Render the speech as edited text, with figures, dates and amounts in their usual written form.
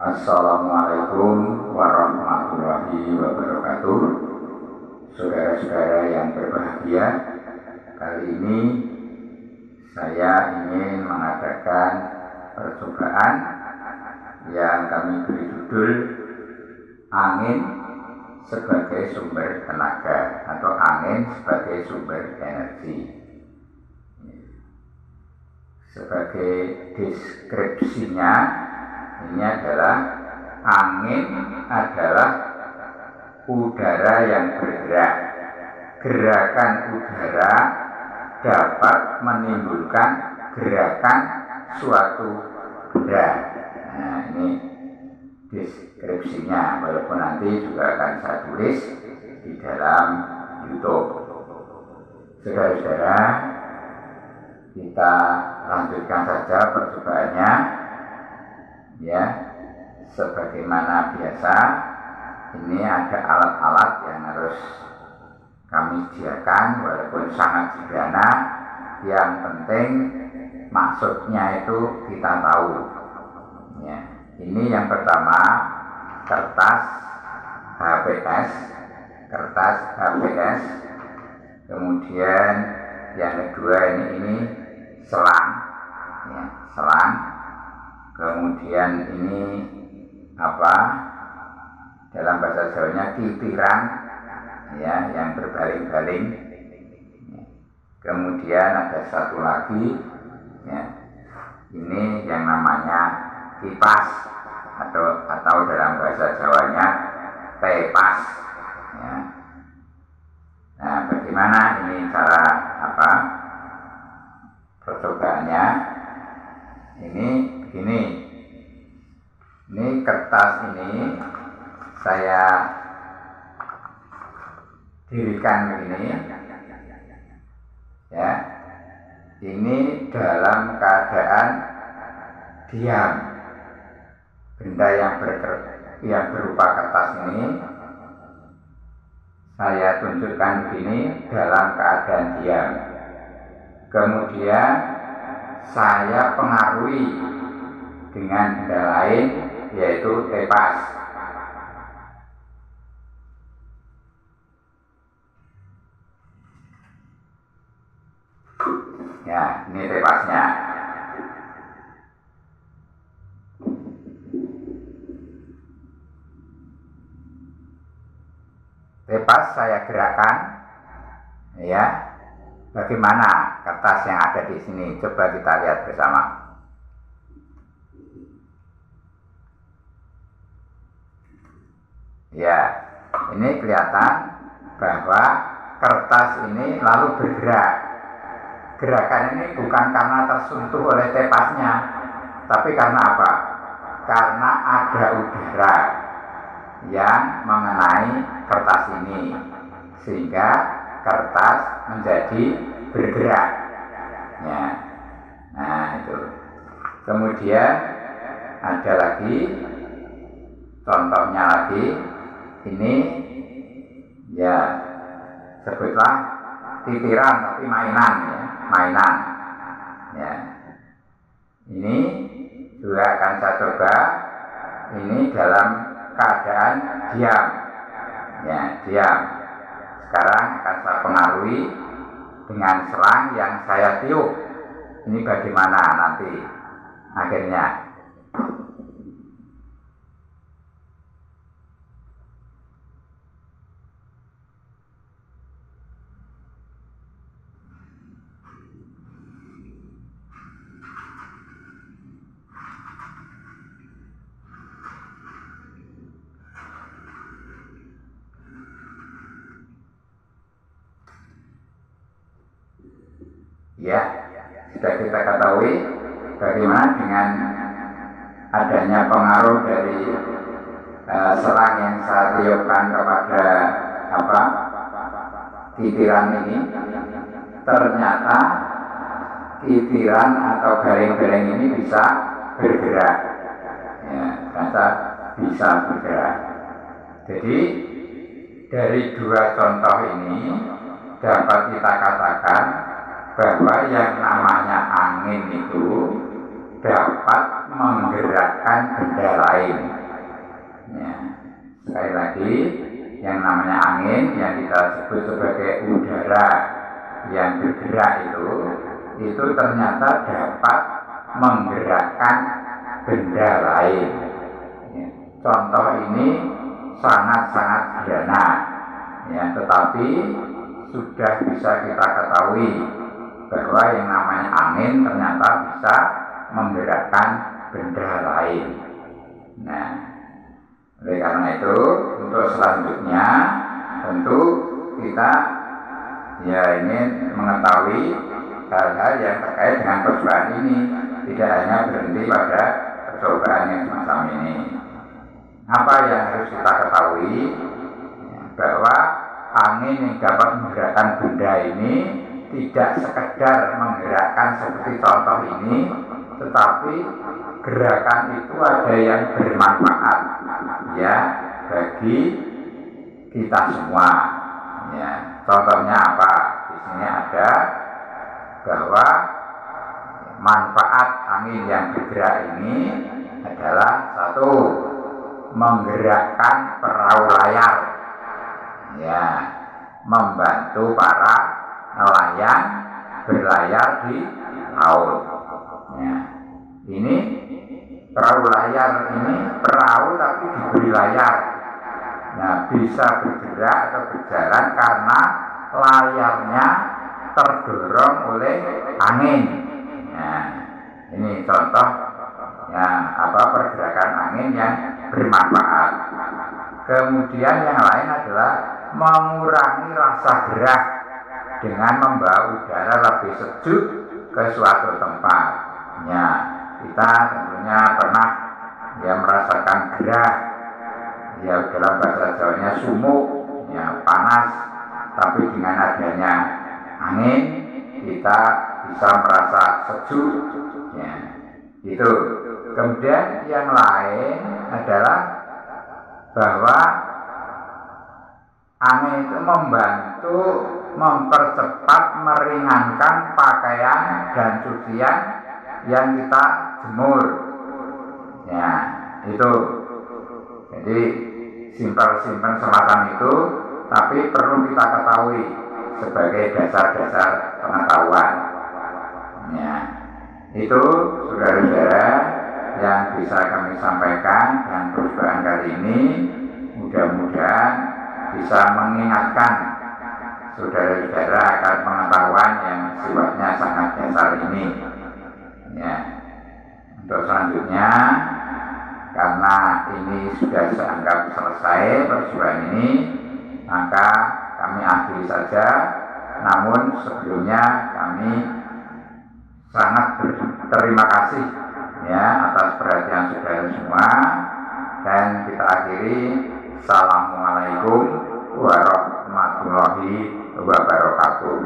Assalamualaikum warahmatullahi wabarakatuh. Saudara-saudara yang berbahagia, kali ini saya ingin mengadakan percobaan yang kami beri judul Angin sebagai sumber tenaga atau angin sebagai sumber energi. Sebagai deskripsinya, ini adalah angin adalah udara yang bergerak. Gerakan udara dapat menimbulkan gerakan suatu benda. Nah, ini deskripsinya, walaupun nanti juga akan saya tulis di dalam YouTube. Saudara-saudara, kita lanjutkan saja percobaannya. Ya, sebagaimana biasa, ini ada alat-alat yang harus kami sediakan, walaupun sangat sederhana. Yang penting maksudnya itu kita tahu. Ya, ini yang pertama kertas HPS, kemudian yang kedua ini selang, ya, selang. Kemudian ini dalam bahasa Jawanya titiran, ya, yang berbaling-baling. Kemudian ada satu lagi, ya, ini yang namanya kipas atau dalam bahasa Jawanya tepas. Ya. Nah, bagaimana ini cara percobaannya? Ini begini. Ini kertas ini saya dirikan begini. Ya. Ini dalam keadaan diam. Benda yang berupa kertas ini saya tunjukkan begini dalam keadaan diam. Kemudian saya pengaruhi dengan benda lain, yaitu tepas. Ya, ini tepasnya. Tepas saya gerakkan, ya. Bagaimana kertas yang ada di sini? Coba kita lihat bersama. Ya, ini kelihatan bahwa kertas ini lalu bergerak. Gerakan ini bukan karena tersentuh oleh tepasnya, tapi karena apa? Karena ada udara yang mengenai kertas ini, sehingga kertas menjadi bergerak. Ya. Nah, itu. Kemudian ada lagi contohnya lagi. Ini, ya, sebutlah titiran tapi mainan, ya, mainan. Ya. Ini juga akan saya coba. Ini dalam keadaan diam. Ya, diam. Sekarang akan saya pengaruhi dengan selang yang saya tiup. Ini bagaimana nanti akhirnya? Ya, sudah kita ketahui bagaimana dengan adanya pengaruh dari selang yang saya tiupkan kepada titiran ini. Ternyata titiran atau garing-garing ini bisa bergerak. Ya, ternyata bisa bergerak. Jadi dari dua contoh ini dapat kita katakan bahwa yang namanya angin itu dapat menggerakkan benda lain. Ya. Sekali lagi, yang namanya angin yang kita sebut sebagai udara yang bergerak itu ternyata dapat menggerakkan benda lain. Ya. Contoh ini sangat-sangat sederhana, ya, tetapi sudah bisa kita ketahui bahwa yang namanya angin ternyata bisa menggerakkan benda lain. Nah, oleh karena itu untuk selanjutnya tentu kita ingin mengetahui hal-hal yang terkait dengan percobaan ini, tidak hanya berhenti pada percobaan yang semacam ini. Apa yang harus kita ketahui? Bahwa angin yang dapat menggerakkan benda ini tidak sekedar menggerakkan seperti contoh ini, tetapi gerakan itu ada yang bermanfaat, ya, bagi kita semua. Ya, contohnya apa? Di sini ada bahwa manfaat angin yang bergerak ini adalah satu, menggerakkan perahu layar, ya, membantu para nelayan berlayar di laut. Ya. Ini perahu layar ini perahu tapi diberi layar. Nah, bisa bergerak atau berjalan karena layarnya terdorong oleh angin. Nah, ini contoh pergerakan angin yang bermanfaat. Kemudian yang lain adalah mengurangi rasa gerak dengan membawa udara lebih sejuk ke suatu tempat. Ya, kita tentunya pernah merasakan gerah, ya dalam bahasa Jawanya sumuk, ya panas, tapi dengan adanya angin kita bisa merasa sejuk, ya itu. Kemudian yang lain adalah bahwa angin itu membantu mempercepat, meringankan pakaian dan cucian yang kita jemur, ya itu. Jadi simpel-simpel semacam itu, tapi perlu kita ketahui sebagai dasar-dasar pengetahuan. Ya, itu saudara-saudara yang bisa kami sampaikan dan percobaan kali ini. Mudah-mudahan bisa mengingatkan saudara-saudara akan pengetahuan yang sifatnya sangat dasar ini. Ya, untuk selanjutnya, karena ini sudah seanggap selesai percobaan ini, maka kami akhiri saja. Namun sebelumnya kami sangat berterima kasih, ya, atas perhatian saudara semua, dan kita akhiri. Assalamualaikum warahmatullahi wabarakatuh.